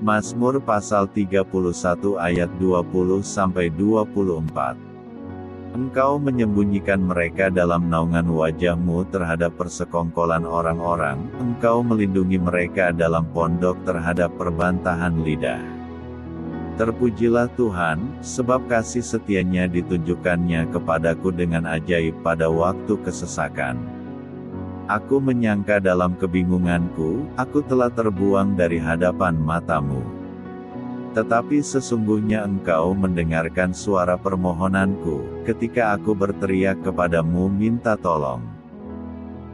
Mazmur pasal 31 ayat 20-24. Engkau menyembunyikan mereka dalam naungan wajah-Mu terhadap persekongkolan orang-orang, Engkau melindungi mereka dalam pondok terhadap perbantahan lidah. Terpujilah Tuhan, sebab kasih setia-Nya ditunjukkannya kepadaku dengan ajaib pada waktu kesesakan. Aku menyangka dalam kebingunganku, aku telah terbuang dari hadapan mata-Mu. Tetapi sesungguhnya Engkau mendengarkan suara permohonanku, ketika aku berteriak kepadamu minta tolong.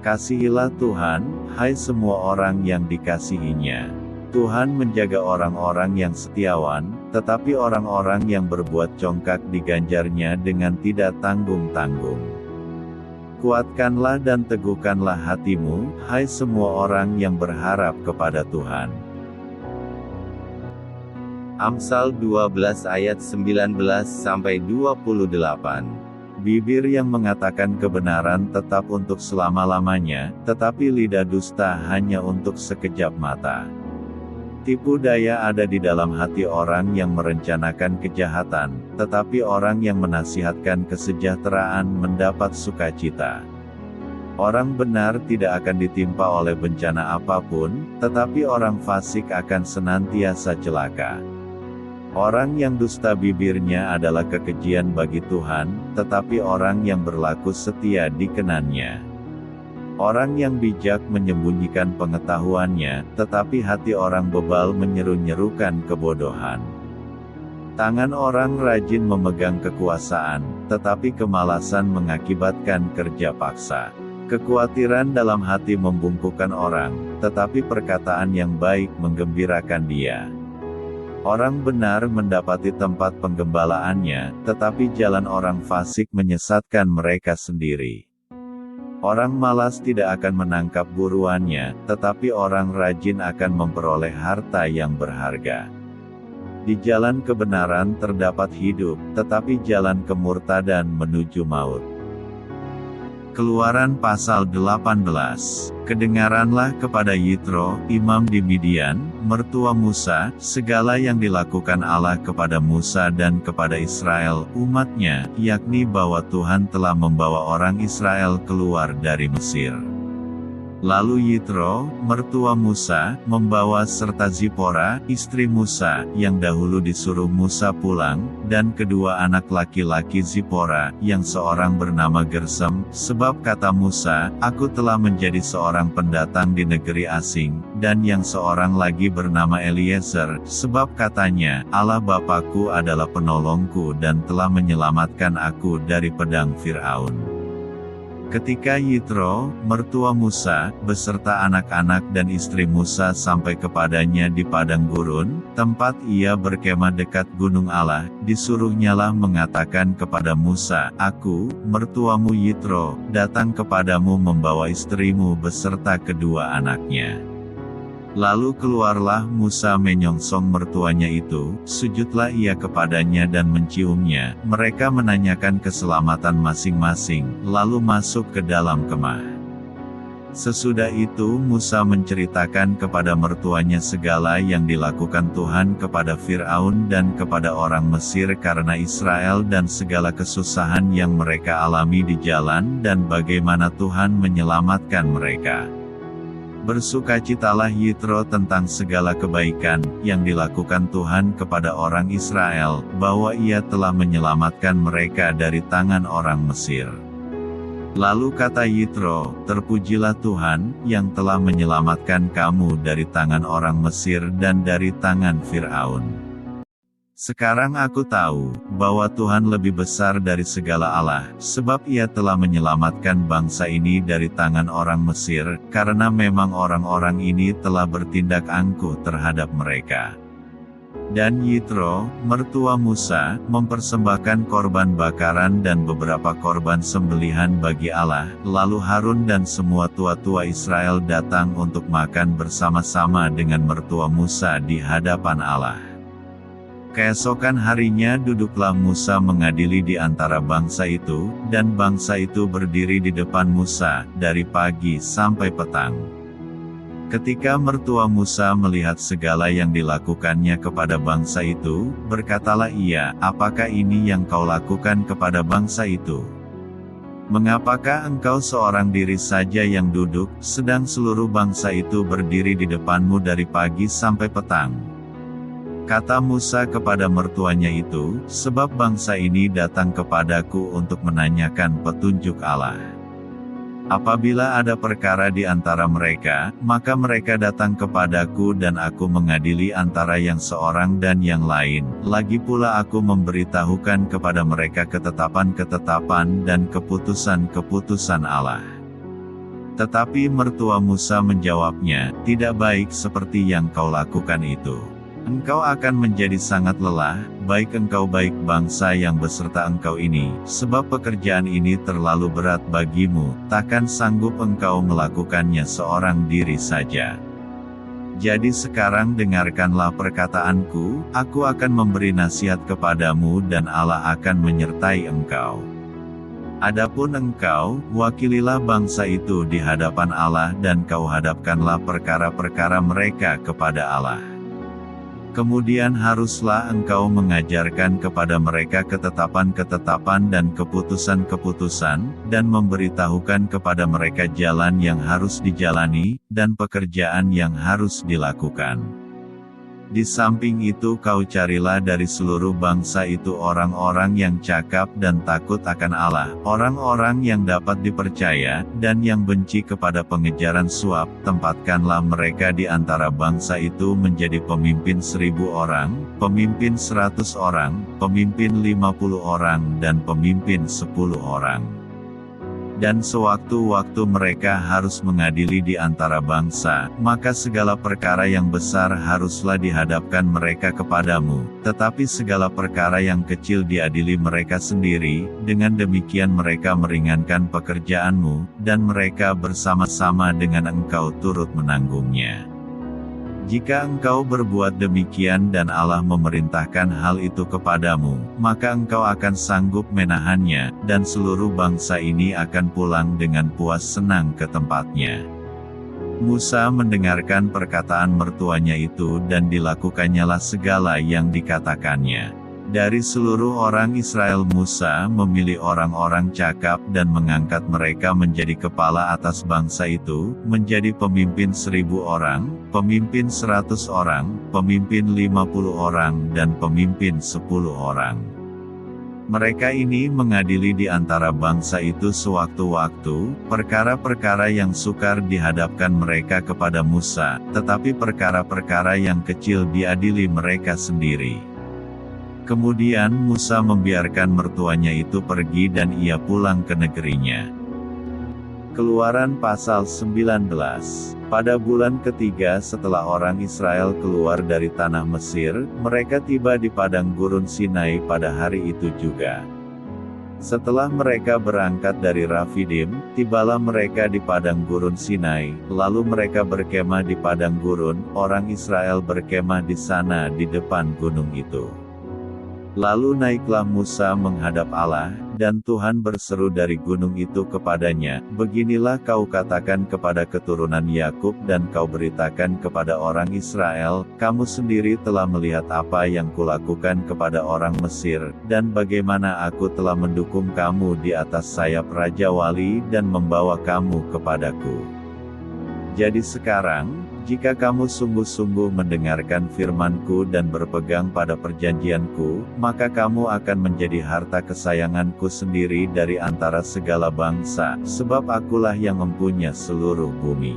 Kasihilah Tuhan, hai semua orang yang dikasihi-Nya. Tuhan menjaga orang-orang yang setiawan, tetapi orang-orang yang berbuat congkak diganjar-Nya dengan tidak tanggung-tanggung. Kuatkanlah dan teguhkanlah hatimu, hai semua orang yang berharap kepada Tuhan. Amsal 12 ayat 19-28. Bibir yang mengatakan kebenaran tetap untuk selama-lamanya, tetapi lidah dusta hanya untuk sekejap mata. Tipu daya ada di dalam hati orang yang merencanakan kejahatan, tetapi orang yang menasihatkan kesejahteraan mendapat sukacita. Orang benar tidak akan ditimpa oleh bencana apapun, tetapi orang fasik akan senantiasa celaka. Orang yang dusta bibirnya adalah kekejian bagi Tuhan, tetapi orang yang berlaku setia dikenannya. Orang yang bijak menyembunyikan pengetahuannya, tetapi hati orang bebal menyeru-nyerukan kebodohan. Tangan orang rajin memegang kekuasaan, tetapi kemalasan mengakibatkan kerja paksa. Kekhawatiran dalam hati membungkukkan orang, tetapi perkataan yang baik menggembirakan dia. Orang benar mendapati tempat penggembalaannya, tetapi jalan orang fasik menyesatkan mereka sendiri. Orang malas tidak akan menangkap buruannya, tetapi orang rajin akan memperoleh harta yang berharga. Di jalan kebenaran terdapat hidup, tetapi jalan kemurtadan menuju maut. Keluaran pasal 18. Kedengaranlah kepada Yitro, imam di Midian, mertua Musa, segala yang dilakukan Allah kepada Musa dan kepada Israel, umat-Nya, yakni bahwa Tuhan telah membawa orang Israel keluar dari Mesir. Lalu Yitro, mertua Musa, membawa serta Zipora, istri Musa, yang dahulu disuruh Musa pulang, dan kedua anak laki-laki Zipora, yang seorang bernama Gersem, sebab kata Musa, aku telah menjadi seorang pendatang di negeri asing, dan yang seorang lagi bernama Eliezer, sebab katanya, Allah Bapakku adalah penolongku dan telah menyelamatkan aku dari pedang Fir'aun. Ketika Yitro, mertua Musa, beserta anak-anak dan istri Musa sampai kepadanya di padang gurun, tempat ia berkemah dekat gunung Allah, disuruhnyalah mengatakan kepada Musa, aku, mertuamu Yitro, datang kepadamu membawa istrimu beserta kedua anaknya. Lalu keluarlah Musa menyongsong mertuanya itu, sujudlah ia kepadanya dan menciumnya, mereka menanyakan keselamatan masing-masing, lalu masuk ke dalam kemah. Sesudah itu Musa menceritakan kepada mertuanya segala yang dilakukan Tuhan kepada Fir'aun dan kepada orang Mesir karena Israel dan segala kesusahan yang mereka alami di jalan dan bagaimana Tuhan menyelamatkan mereka. Bersukacitalah Yitro tentang segala kebaikan yang dilakukan Tuhan kepada orang Israel, bahwa ia telah menyelamatkan mereka dari tangan orang Mesir. Lalu kata Yitro, terpujilah Tuhan, yang telah menyelamatkan kamu dari tangan orang Mesir dan dari tangan Fir'aun. Sekarang aku tahu, bahwa Tuhan lebih besar dari segala Allah, sebab ia telah menyelamatkan bangsa ini dari tangan orang Mesir, karena memang orang-orang ini telah bertindak angkuh terhadap mereka. Dan Yitro, mertua Musa, mempersembahkan korban bakaran dan beberapa korban sembelihan bagi Allah, lalu Harun dan semua tua-tua Israel datang untuk makan bersama-sama dengan mertua Musa di hadapan Allah. Keesokan harinya duduklah Musa mengadili di antara bangsa itu, dan bangsa itu berdiri di depan Musa, dari pagi sampai petang. Ketika mertua Musa melihat segala yang dilakukannya kepada bangsa itu, berkatalah ia, "Apakah ini yang kau lakukan kepada bangsa itu? Mengapakah engkau seorang diri saja yang duduk, sedang seluruh bangsa itu berdiri di depanmu dari pagi sampai petang?" Kata Musa kepada mertuanya itu, "Sebab bangsa ini datang kepadaku untuk menanyakan petunjuk Allah. Apabila ada perkara di antara mereka, maka mereka datang kepadaku dan aku mengadili antara yang seorang dan yang lain. Lagi pula aku memberitahukan kepada mereka ketetapan-ketetapan dan keputusan-keputusan Allah." Tetapi mertua Musa menjawabnya, "Tidak baik seperti yang kau lakukan itu. Engkau akan menjadi sangat lelah, baik engkau baik bangsa yang beserta engkau ini, sebab pekerjaan ini terlalu berat bagimu, takkan sanggup engkau melakukannya seorang diri saja. Jadi sekarang dengarkanlah perkataanku, aku akan memberi nasihat kepadamu dan Allah akan menyertai engkau. Adapun engkau, wakililah bangsa itu di hadapan Allah dan kau hadapkanlah perkara-perkara mereka kepada Allah. Kemudian haruslah engkau mengajarkan kepada mereka ketetapan-ketetapan dan keputusan-keputusan, dan memberitahukan kepada mereka jalan yang harus dijalani, dan pekerjaan yang harus dilakukan. Di samping itu kau carilah dari seluruh bangsa itu orang-orang yang cakap dan takut akan Allah, orang-orang yang dapat dipercaya, dan yang benci kepada pengejaran suap. Tempatkanlah mereka di antara bangsa itu menjadi pemimpin 1.000 orang, pemimpin 100 orang, pemimpin 50 orang dan pemimpin 10 orang. Dan sewaktu-waktu mereka harus mengadili di antara bangsa, maka segala perkara yang besar haruslah dihadapkan mereka kepadamu, tetapi segala perkara yang kecil diadili mereka sendiri, dengan demikian mereka meringankan pekerjaanmu, dan mereka bersama-sama dengan engkau turut menanggungnya. Jika engkau berbuat demikian dan Allah memerintahkan hal itu kepadamu, maka engkau akan sanggup menahannya, dan seluruh bangsa ini akan pulang dengan puas senang ke tempatnya." Musa mendengarkan perkataan mertuanya itu dan dilakukannya segala yang dikatakannya. Dari seluruh orang Israel Musa memilih orang-orang cakap dan mengangkat mereka menjadi kepala atas bangsa itu, menjadi pemimpin 1.000 orang, pemimpin 100 orang, pemimpin 50 orang dan pemimpin 10 orang. Mereka ini mengadili di antara bangsa itu sewaktu-waktu, perkara-perkara yang sukar dihadapkan mereka kepada Musa, tetapi perkara-perkara yang kecil diadili mereka sendiri. Kemudian Musa membiarkan mertuanya itu pergi dan ia pulang ke negerinya. Keluaran pasal 19. Pada bulan ketiga setelah orang Israel keluar dari tanah Mesir, mereka tiba di padang gurun Sinai pada hari itu juga. Setelah mereka berangkat dari Rafidim, tibalah mereka di padang gurun Sinai, lalu mereka berkemah di padang gurun, orang Israel berkemah di sana di depan gunung itu. Lalu naiklah Musa menghadap Allah, dan Tuhan berseru dari gunung itu kepadanya, "Beginilah kau katakan kepada keturunan Yakub dan kau beritakan kepada orang Israel, kamu sendiri telah melihat apa yang kulakukan kepada orang Mesir, dan bagaimana aku telah mendukung kamu di atas sayap Raja Wali dan membawa kamu kepadaku. Jadi sekarang, jika kamu sungguh-sungguh mendengarkan firman-Ku dan berpegang pada perjanjian-Ku, maka kamu akan menjadi harta kesayangan-Ku sendiri dari antara segala bangsa, sebab Akulah yang mempunyai seluruh bumi.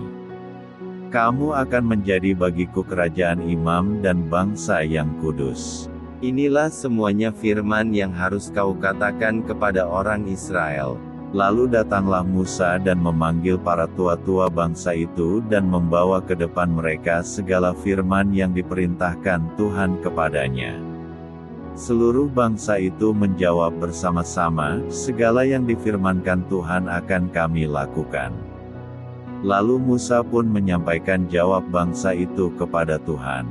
Kamu akan menjadi bagiku kerajaan imam dan bangsa yang kudus." Inilah semuanya firman yang harus kau katakan kepada orang Israel. Lalu datanglah Musa dan memanggil para tua-tua bangsa itu dan membawa ke depan mereka segala firman yang diperintahkan Tuhan kepadanya. Seluruh bangsa itu menjawab bersama-sama, "Segala yang difirmankan Tuhan akan kami lakukan." Lalu Musa pun menyampaikan jawab bangsa itu kepada Tuhan.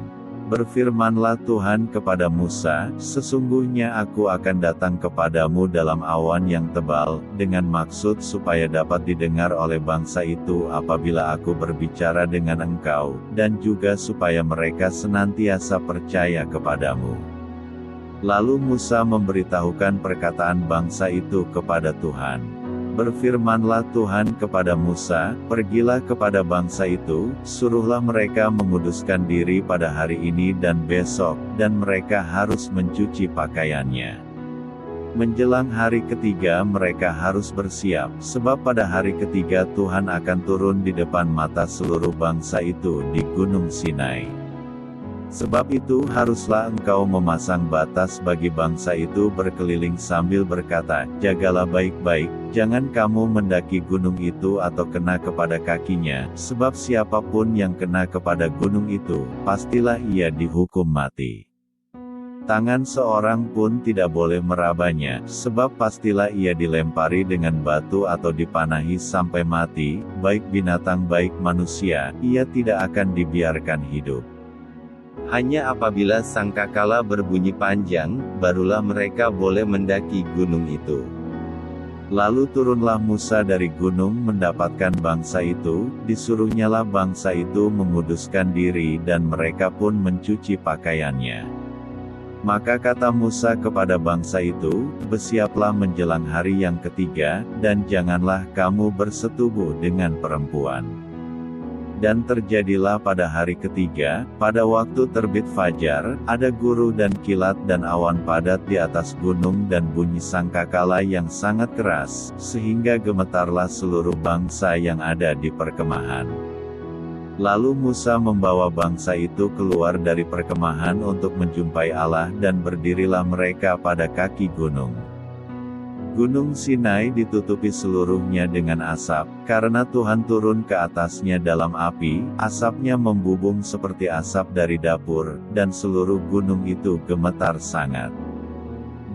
Berfirmanlah Tuhan kepada Musa, "Sesungguhnya aku akan datang kepadamu dalam awan yang tebal, dengan maksud supaya dapat didengar oleh bangsa itu apabila aku berbicara dengan engkau, dan juga supaya mereka senantiasa percaya kepadamu." Lalu Musa memberitahukan perkataan bangsa itu kepada Tuhan. Berfirmanlah Tuhan kepada Musa, "Pergilah kepada bangsa itu, suruhlah mereka menguduskan diri pada hari ini dan besok, dan mereka harus mencuci pakaiannya. Menjelang hari ketiga mereka harus bersiap, sebab pada hari ketiga Tuhan akan turun di depan mata seluruh bangsa itu di Gunung Sinai. Sebab itu haruslah engkau memasang batas bagi bangsa itu berkeliling sambil berkata, 'Jagalah baik-baik, jangan kamu mendaki gunung itu atau kena kepada kakinya, sebab siapapun yang kena kepada gunung itu, pastilah ia dihukum mati. Tangan seorang pun tidak boleh merabanya, sebab pastilah ia dilempari dengan batu atau dipanahi sampai mati, baik binatang baik manusia, ia tidak akan dibiarkan hidup. Hanya apabila sangkakala berbunyi panjang, barulah mereka boleh mendaki gunung itu.' Lalu turunlah Musa dari gunung mendapatkan bangsa itu, disuruhnyalah bangsa itu menguduskan diri dan mereka pun mencuci pakaiannya. Maka kata Musa kepada bangsa itu, 'Bersiaplah menjelang hari yang ketiga, dan janganlah kamu bersetubuh dengan perempuan.' Dan terjadilah pada hari ketiga, pada waktu terbit fajar, ada guru dan kilat dan awan padat di atas gunung dan bunyi sangkakala yang sangat keras, sehingga gemetarlah seluruh bangsa yang ada di perkemahan. Lalu Musa membawa bangsa itu keluar dari perkemahan untuk menjumpai Allah dan berdirilah mereka pada kaki gunung. Gunung Sinai ditutupi seluruhnya dengan asap, karena Tuhan turun ke atasnya dalam api, asapnya membubung seperti asap dari dapur, dan seluruh gunung itu gemetar sangat.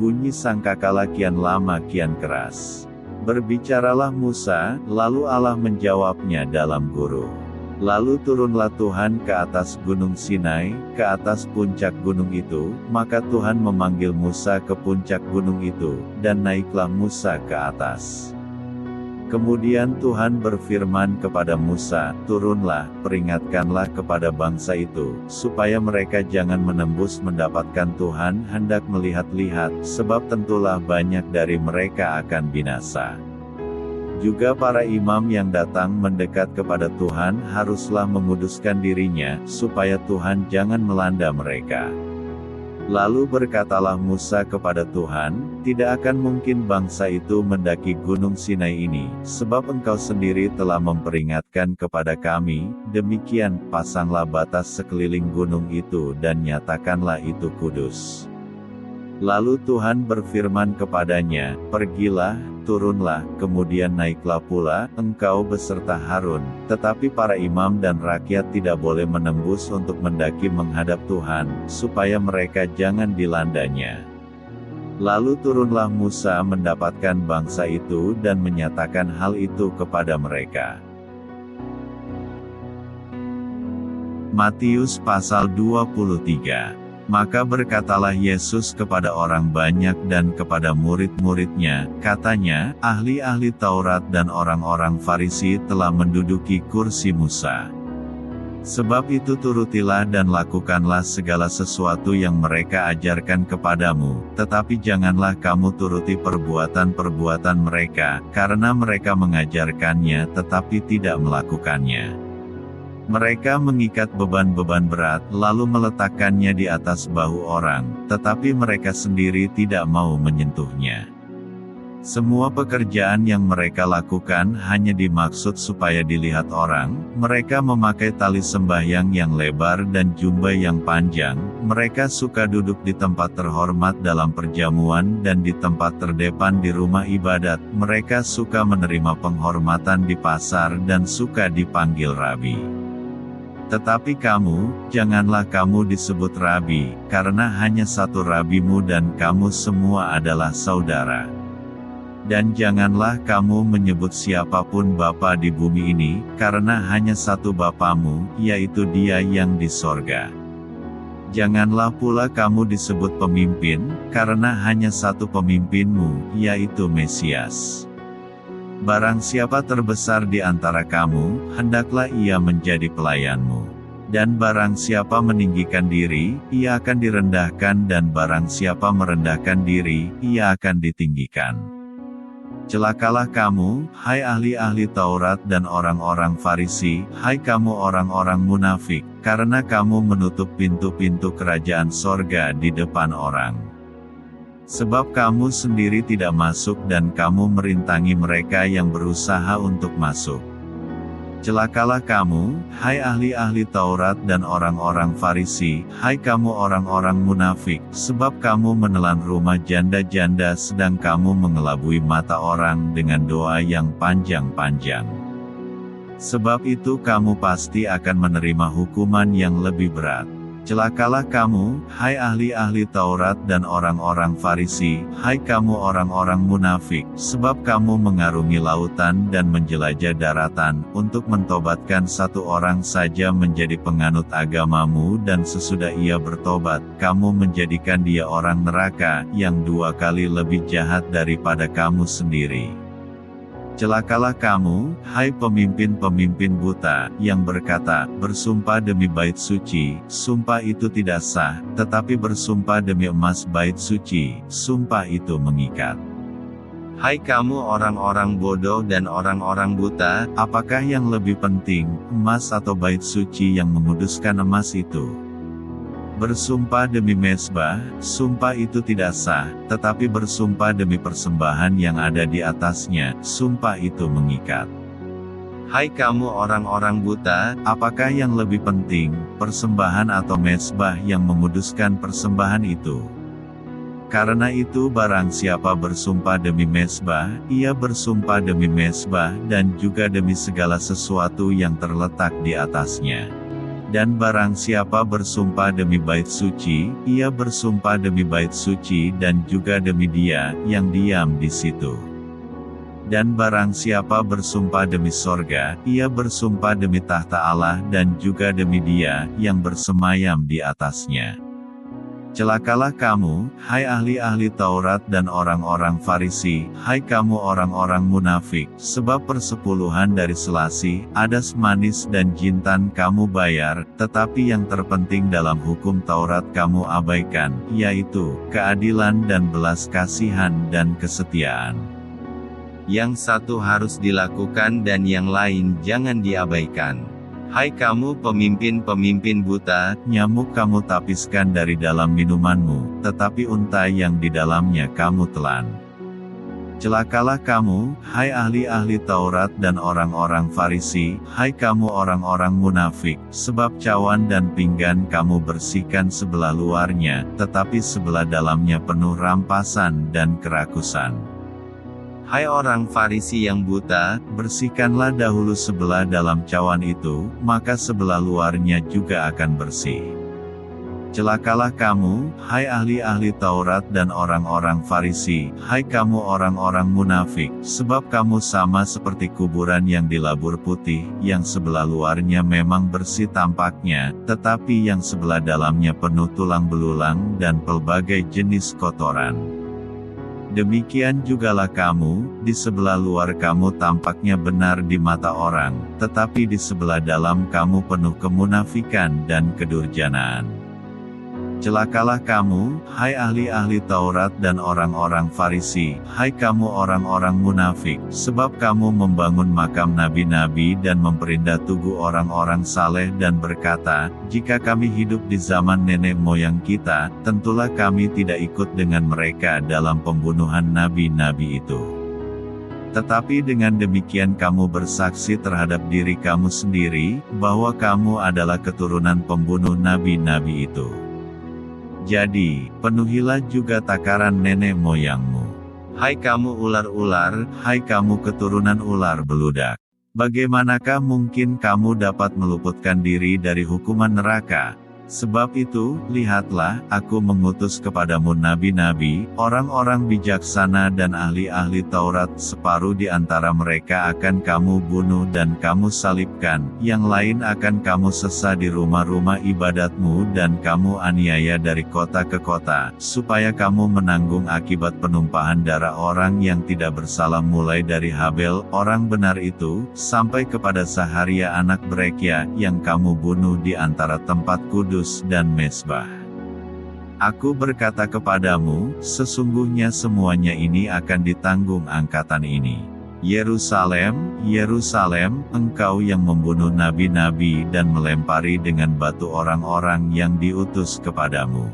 Bunyi sangkakala kian lama kian keras. Berbicaralah Musa, lalu Allah menjawabnya dalam guru. Lalu turunlah Tuhan ke atas gunung Sinai, ke atas puncak gunung itu, maka Tuhan memanggil Musa ke puncak gunung itu, dan naiklah Musa ke atas. Kemudian Tuhan berfirman kepada Musa, "Turunlah, peringatkanlah kepada bangsa itu, supaya mereka jangan menembus mendapatkan Tuhan hendak melihat-lihat, sebab tentulah banyak dari mereka akan binasa." Juga para imam yang datang mendekat kepada Tuhan haruslah menguduskan dirinya, supaya Tuhan jangan melanda mereka. Lalu berkatalah Musa kepada Tuhan, "Tidak akan mungkin bangsa itu mendaki gunung Sinai ini, sebab engkau sendiri telah memperingatkan kepada kami, demikian, pasanglah batas sekeliling gunung itu dan nyatakanlah itu kudus." Lalu Tuhan berfirman kepadanya, "Pergilah, turunlah, kemudian naiklah pula, engkau beserta Harun, tetapi para imam dan rakyat tidak boleh menembus untuk mendaki menghadap Tuhan, supaya mereka jangan dilandanya." Lalu turunlah Musa mendapatkan bangsa itu dan menyatakan hal itu kepada mereka. Matius pasal 23. Maka berkatalah Yesus kepada orang banyak dan kepada murid-muridnya, katanya, "Ahli-ahli Taurat dan orang-orang Farisi telah menduduki kursi Musa. Sebab itu turutilah dan lakukanlah segala sesuatu yang mereka ajarkan kepadamu, tetapi janganlah kamu turuti perbuatan-perbuatan mereka, karena mereka mengajarkannya tetapi tidak melakukannya. Mereka mengikat beban-beban berat, lalu meletakkannya di atas bahu orang, tetapi mereka sendiri tidak mau menyentuhnya. Semua pekerjaan yang mereka lakukan hanya dimaksud supaya dilihat orang. Mereka memakai tali sembahyang yang lebar dan jubah yang panjang. Mereka suka duduk di tempat terhormat dalam perjamuan dan di tempat terdepan di rumah ibadat. Mereka suka menerima penghormatan di pasar dan suka dipanggil rabi. Tetapi kamu, janganlah kamu disebut rabi, karena hanya satu rabimu dan kamu semua adalah saudara. Dan janganlah kamu menyebut siapapun bapa di bumi ini, karena hanya satu Bapamu, yaitu Dia yang di sorga. Janganlah pula kamu disebut pemimpin, karena hanya satu pemimpinmu, yaitu Mesias. Barang siapa terbesar di antara kamu, hendaklah ia menjadi pelayanmu. Dan barang siapa meninggikan diri, ia akan direndahkan, dan barang siapa merendahkan diri, ia akan ditinggikan. Celakalah kamu, hai ahli-ahli Taurat dan orang-orang Farisi, hai kamu orang-orang munafik, karena kamu menutup pintu-pintu kerajaan sorga di depan orang. Sebab kamu sendiri tidak masuk dan kamu merintangi mereka yang berusaha untuk masuk. Celakalah kamu, hai ahli-ahli Taurat dan orang-orang Farisi, hai kamu orang-orang munafik, sebab kamu menelan rumah janda-janda sedang kamu mengelabui mata orang dengan doa yang panjang-panjang. Sebab itu kamu pasti akan menerima hukuman yang lebih berat. Celakalah kamu, hai ahli-ahli Taurat dan orang-orang Farisi, hai kamu orang-orang munafik, sebab kamu mengarungi lautan dan menjelajah daratan, untuk mentobatkan satu orang saja menjadi penganut agamamu, dan sesudah ia bertobat, kamu menjadikan dia orang neraka, yang 2 kali lebih jahat daripada kamu sendiri. Celakalah kamu, hai pemimpin-pemimpin buta, yang berkata, bersumpah demi bait suci, sumpah itu tidak sah, tetapi bersumpah demi emas bait suci, sumpah itu mengikat. Hai kamu orang-orang bodoh dan orang-orang buta, apakah yang lebih penting, emas atau bait suci yang menguduskan emas itu? Bersumpah demi mezbah, sumpah itu tidak sah, tetapi bersumpah demi persembahan yang ada di atasnya, sumpah itu mengikat. Hai kamu orang-orang buta, apakah yang lebih penting, persembahan atau mezbah yang menguduskan persembahan itu? Karena itu barang siapa bersumpah demi mezbah, ia bersumpah demi mezbah dan juga demi segala sesuatu yang terletak di atasnya. Dan barang siapa bersumpah demi bait suci, ia bersumpah demi bait suci dan juga demi dia yang diam di situ. Dan barang siapa bersumpah demi sorga, ia bersumpah demi tahta Allah dan juga demi dia yang bersemayam di atasnya. Celakalah kamu, hai ahli-ahli Taurat dan orang-orang Farisi, hai kamu orang-orang munafik, sebab persepuluhan dari selasih, adas manis dan jintan kamu bayar, tetapi yang terpenting dalam hukum Taurat kamu abaikan, yaitu, keadilan dan belas kasihan dan kesetiaan. Yang satu harus dilakukan dan yang lain jangan diabaikan. Hai kamu pemimpin-pemimpin buta, nyamuk kamu tapiskan dari dalam minumanmu, tetapi unta yang di dalamnya kamu telan. Celakalah kamu, hai ahli-ahli Taurat dan orang-orang Farisi, hai kamu orang-orang munafik, sebab cawan dan pinggan kamu bersihkan sebelah luarnya, tetapi sebelah dalamnya penuh rampasan dan kerakusan. Hai orang Farisi yang buta, bersihkanlah dahulu sebelah dalam cawan itu, maka sebelah luarnya juga akan bersih. Celakalah kamu, hai ahli-ahli Taurat dan orang-orang Farisi, hai kamu orang-orang munafik, sebab kamu sama seperti kuburan yang dilabur putih, yang sebelah luarnya memang bersih tampaknya, tetapi yang sebelah dalamnya penuh tulang belulang dan pelbagai jenis kotoran. Demikian jugalah kamu, di sebelah luar kamu tampaknya benar di mata orang, tetapi di sebelah dalam kamu penuh kemunafikan dan kedurjanaan. Celakalah kamu, hai ahli-ahli Taurat dan orang-orang Farisi, hai kamu orang-orang munafik, sebab kamu membangun makam nabi-nabi dan memperindah tugu orang-orang saleh dan berkata, jika kami hidup di zaman nenek moyang kita, tentulah kami tidak ikut dengan mereka dalam pembunuhan nabi-nabi itu. Tetapi dengan demikian kamu bersaksi terhadap diri kamu sendiri, bahwa kamu adalah keturunan pembunuh nabi-nabi itu. Jadi, penuhilah juga takaran nenek moyangmu. Hai kamu ular-ular, hai kamu keturunan ular beludak. Bagaimanakah mungkin kamu dapat meluputkan diri dari hukuman neraka? Sebab itu, lihatlah, aku mengutus kepadamu nabi-nabi, orang-orang bijaksana dan ahli-ahli Taurat, separuh di antara mereka akan kamu bunuh dan kamu salibkan, yang lain akan kamu sesa di rumah-rumah ibadatmu dan kamu aniaya dari kota ke kota, supaya kamu menanggung akibat penumpahan darah orang yang tidak bersalah mulai dari Habel, orang benar itu, sampai kepada Zaharia anak Berekia, yang kamu bunuh di antara tempat kudus dan mezbah. Aku berkata kepadamu, sesungguhnya semuanya ini akan ditanggung angkatan ini. Yerusalem, Yerusalem, engkau yang membunuh nabi-nabi dan melempari dengan batu orang-orang yang diutus kepadamu.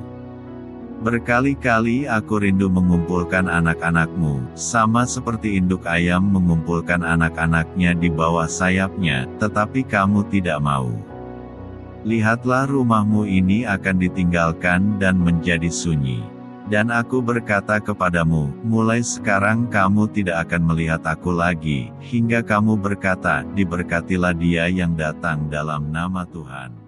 Berkali-kali aku rindu mengumpulkan anak-anakmu, sama seperti induk ayam mengumpulkan anak-anaknya di bawah sayapnya, tetapi kamu tidak mau. Lihatlah, rumahmu ini akan ditinggalkan dan menjadi sunyi. Dan aku berkata kepadamu, mulai sekarang kamu tidak akan melihat aku lagi, hingga kamu berkata, diberkatilah dia yang datang dalam nama Tuhan.